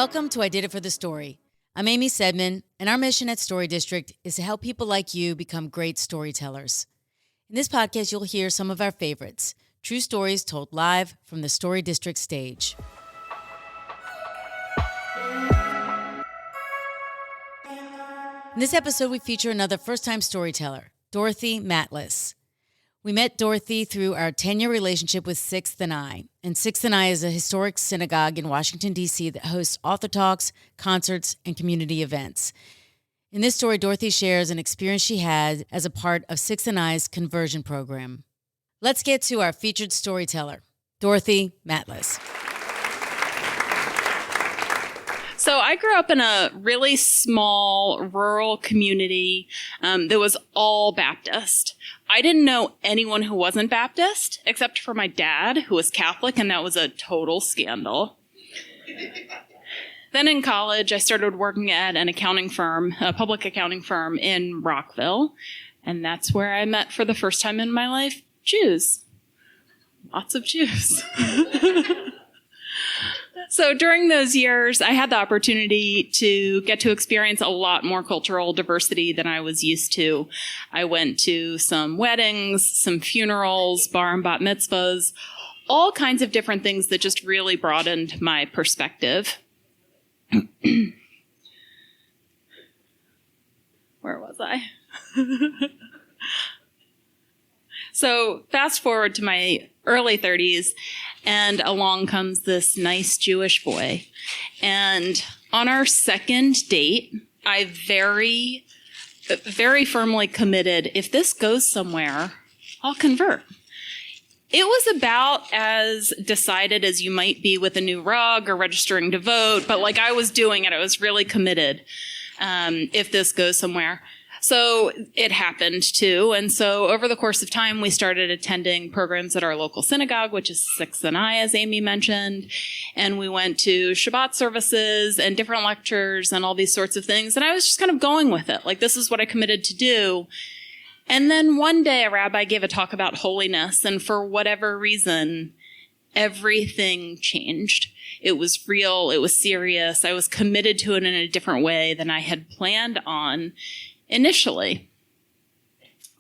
Welcome to I Did It for the Story. I'm Amy Saidman, and our mission at Story District is to help people like you become great storytellers. In this podcast, you'll hear some of our favorites, true stories told live from the Story District stage. In this episode, we feature another first-time storyteller, Dorothy Matlis. We met Dorothy through our 10-year relationship with Sixth and I. And Sixth and I is a historic synagogue in Washington, D.C. that hosts author talks, concerts, and community events. In this story, Dorothy shares an experience she had as a part of Sixth and I's conversion program. Let's get to our featured storyteller, Dorothy Matlis. So I grew up in a really small rural community that was all Baptist. I didn't know anyone who wasn't Baptist, except for my dad, who was Catholic, and that was a total scandal. Then in college, I started working at an accounting firm, a public accounting firm in Rockville, and that's where I met for the first time in my life Jews. Lots of Jews. So during those years, I had the opportunity to get to experience a lot more cultural diversity than I was used to. I went to some weddings, some funerals, bar and bat mitzvahs, all kinds of different things that just really broadened my perspective. Where was I? So fast forward to my early 30s, and along comes this nice Jewish boy. And on our second date, I very, very firmly committed, if this goes somewhere, I'll convert. It was about as decided as you might be with a new rug or registering to vote, but like I was doing it, I was really committed if this goes somewhere. So it happened too. And so over the course of time, we started attending programs at our local synagogue, which is Sixth and I, as Amy mentioned. And we went to Shabbat services and different lectures and all these sorts of things. And I was just kind of going with it. Like, this is what I committed to do. And then one day a rabbi gave a talk about holiness. And for whatever reason, everything changed. It was real. It was serious. I was committed to it in a different way than I had planned on initially.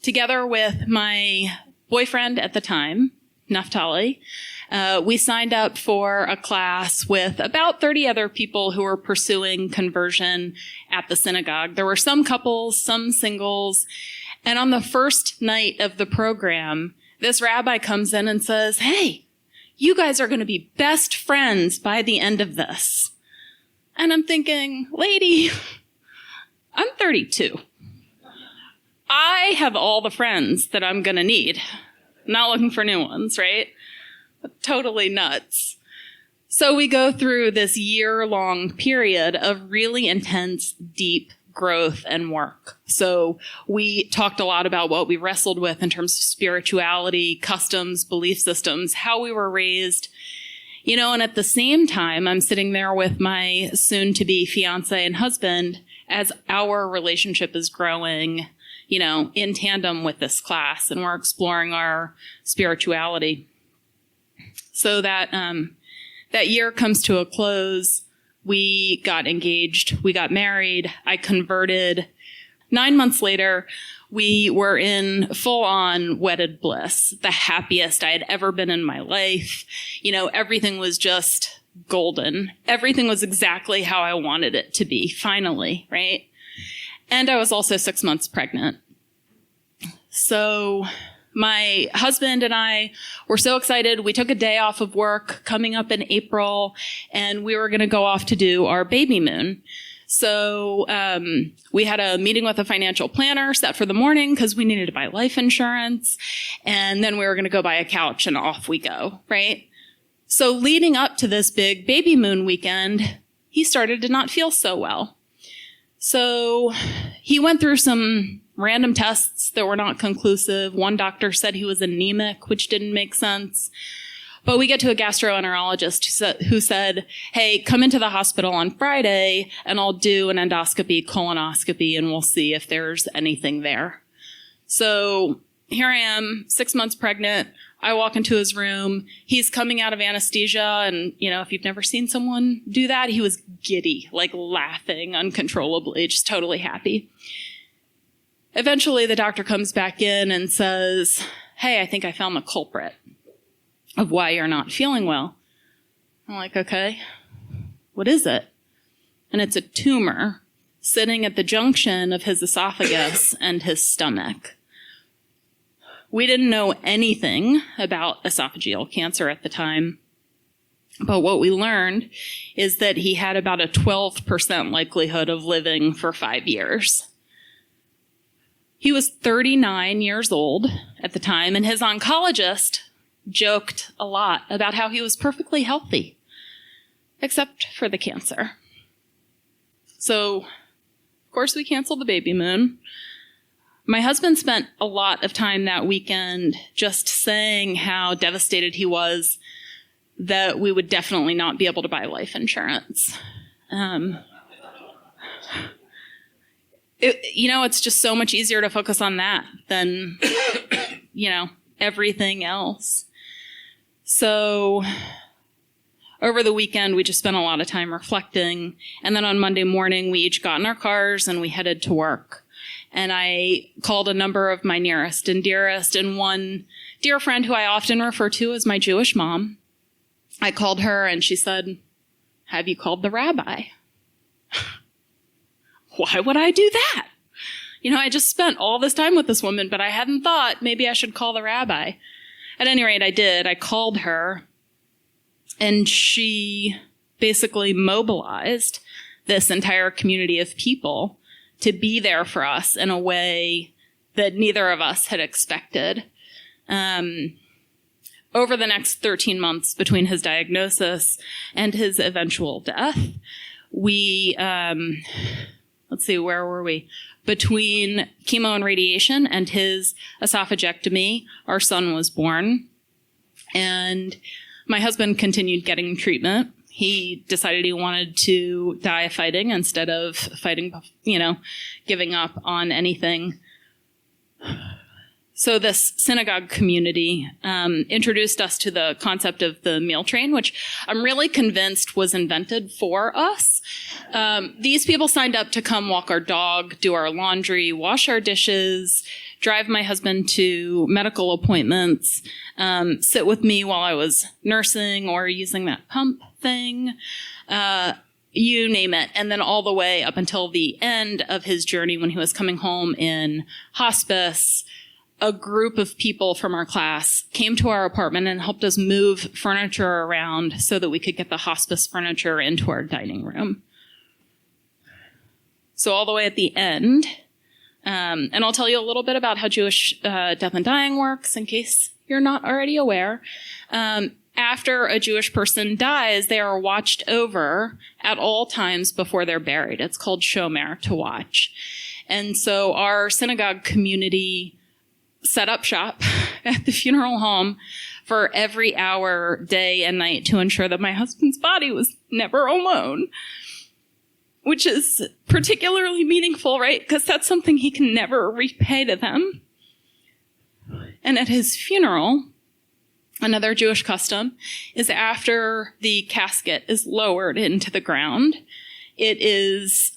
Together with my boyfriend at the time, Naftali, we signed up for a class with about 30 other people who were pursuing conversion at the synagogue. There were some couples, some singles. And on the first night of the program, this rabbi comes in and says, "Hey, you guys are going to be best friends by the end of this." And I'm thinking, lady, I'm 32. I have all the friends that I'm going to need. Not looking for new ones, right? Totally nuts. So we go through this year-long period of really intense, deep growth and work. So we talked a lot about what we wrestled with in terms of spirituality, customs, belief systems, how we were raised. You know, and at the same time, I'm sitting there with my soon-to-be fiance and husband as our relationship is growing, you know, in tandem with this class, and we're exploring our spirituality. So that year comes to a close. We got engaged. We got married. I converted. 9 months later, we were in full-on wedded bliss, the happiest I had ever been in my life. You know, everything was just golden. Everything was exactly how I wanted it to be, finally, right? And I was also 6 months pregnant. So my husband and I were so excited. We took a day off of work coming up in April, and we were going to go off to do our baby moon. So we had a meeting with a financial planner set for the morning because we needed to buy life insurance. And then we were going to go buy a couch, and off we go, right? So leading up to this big baby moon weekend, he started to not feel so well. So he went through some random tests that were not conclusive. One doctor said he was anemic, which didn't make sense. But we get to a gastroenterologist who said, "Hey, come into the hospital on Friday and I'll do an endoscopy, colonoscopy, and we'll see if there's anything there." So here I am, 6 months pregnant. I walk into his room. He's coming out of anesthesia. And, if you've never seen someone do that, he was giddy, like laughing uncontrollably, just totally happy. Eventually, the doctor comes back in and says, hey, I think I found the culprit of why you're not feeling well. I'm like, okay, what is it? And it's a tumor sitting at the junction of his esophagus and his stomach. We didn't know anything about esophageal cancer at the time, but what we learned is that he had about a 12% likelihood of living for 5 years. He was 39 years old at the time, and his oncologist joked a lot about how he was perfectly healthy, except for the cancer. So, of course, we canceled the baby moon. My husband spent a lot of time that weekend just saying how devastated he was that we would definitely not be able to buy life insurance. It's just so much easier to focus on that than, everything else. So over the weekend, we just spent a lot of time reflecting. And then on Monday morning, we each got in our cars and we headed to work. And I called a number of my nearest and dearest, and one dear friend who I often refer to as my Jewish mom. I called her and she said, have you called the rabbi? Why would I do that? I just spent all this time with this woman, but I hadn't thought maybe I should call the rabbi. At any rate, I did. I called her, and she basically mobilized this entire community of people to be there for us in a way that neither of us had expected. Over the next 13 months between his diagnosis and his eventual death, we, where were we? Between chemo and radiation and his esophagectomy, our son was born. And my husband continued getting treatment. He decided he wanted to die fighting instead of fighting, giving up on anything. So this synagogue community introduced us to the concept of the meal train, which I'm really convinced was invented for us. These people signed up to come walk our dog, do our laundry, wash our dishes, drive my husband to medical appointments, sit with me while I was nursing or using that pump thing, you name it. And then all the way up until the end of his journey when he was coming home in hospice, a group of people from our class came to our apartment and helped us move furniture around so that we could get the hospice furniture into our dining room. So all the way at the end, and I'll tell you a little bit about how Jewish death and dying works in case you're not already aware. After a Jewish person dies, they are watched over at all times before they're buried. It's called shomer, to watch. And so our synagogue community set up shop at the funeral home for every hour, day and night to ensure that my husband's body was never alone, which is particularly meaningful, right? Because that's something he can never repay to them. And at his funeral, another Jewish custom is after the casket is lowered into the ground, it's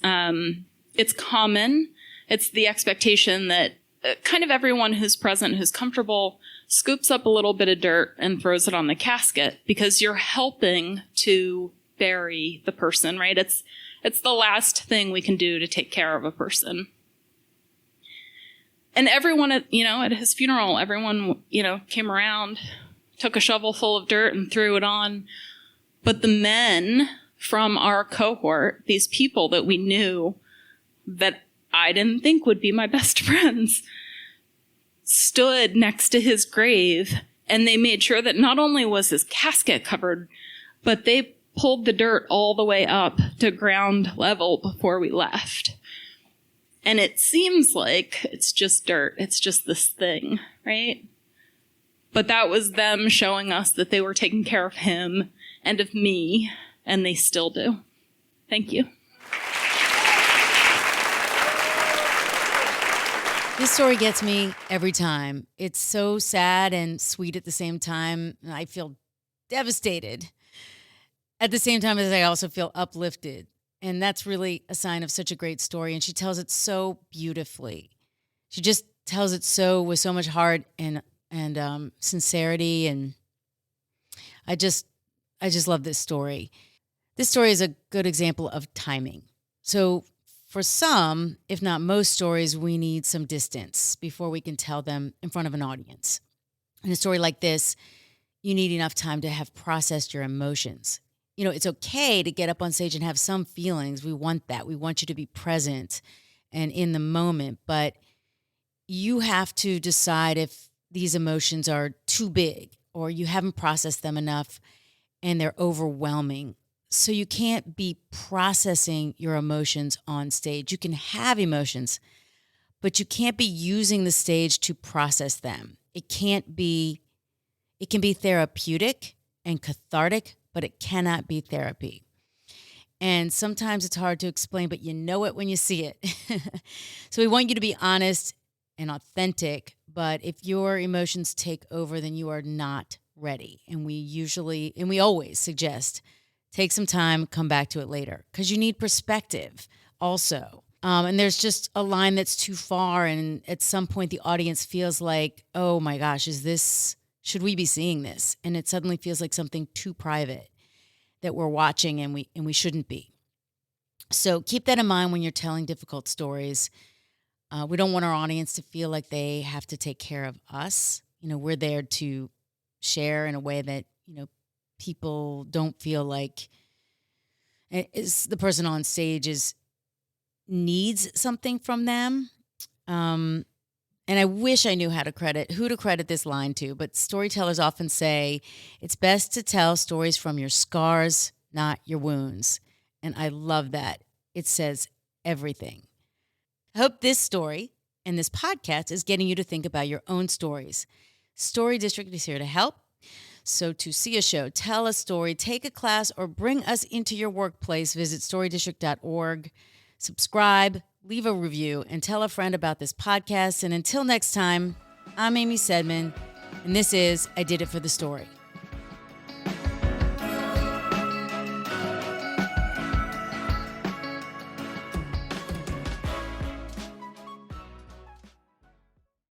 common, it's the expectation that kind of everyone who's present, who's comfortable, scoops up a little bit of dirt and throws it on the casket because you're helping to bury the person, right? It's the last thing we can do to take care of a person. And everyone at his funeral, everyone, came around, took a shovel full of dirt and threw it on. But the men from our cohort, these people that we knew that I didn't think would be my best friends, stood next to his grave, and they made sure that not only was his casket covered, but they pulled the dirt all the way up to ground level before we left. And it seems like it's just dirt. It's just this thing, right? But that was them showing us that they were taking care of him and of me, and they still do. Thank you. This story gets me every time. It's so sad and sweet at the same time. I feel devastated at the same time as I also feel uplifted. And that's really a sign of such a great story. And she tells it so beautifully. She just tells it so with so much heart and sincerity. And I just love this story. This story is a good example of timing. So for some, if not most stories, we need some distance before we can tell them in front of an audience. In a story like this, you need enough time to have processed your emotions. You know, it's okay to get up on stage and have some feelings. We want that. We want you to be present and in the moment, but you have to decide if these emotions are too big or you haven't processed them enough and they're overwhelming. So you can't be processing your emotions on stage. You can have emotions, but you can't be using the stage to process them. It can be therapeutic and cathartic, but it cannot be therapy. And sometimes it's hard to explain, but you know it when you see it. So we want you to be honest and authentic, but if your emotions take over, then you are not ready. And we always suggest take some time, come back to it later, because you need perspective also. And there's just a line that's too far, and at some point the audience feels like, oh my gosh, should we be seeing this? And it suddenly feels like something too private that we're watching and we shouldn't be. So keep that in mind when you're telling difficult stories. We don't want our audience to feel like they have to take care of us. You know, we're there to share in a way that, people don't feel like the person on stage needs something from them. And I wish I knew who to credit this line to, but storytellers often say it's best to tell stories from your scars, not your wounds. And I love that. It says everything. I hope this story and this podcast is getting you to think about your own stories. Story District is here to help. So to see a show, tell a story, take a class, or bring us into your workplace, visit storydistrict.org. Subscribe, leave a review, and tell a friend about this podcast. And until next time, I'm Amy Saidman, and this is I Did It for the Story.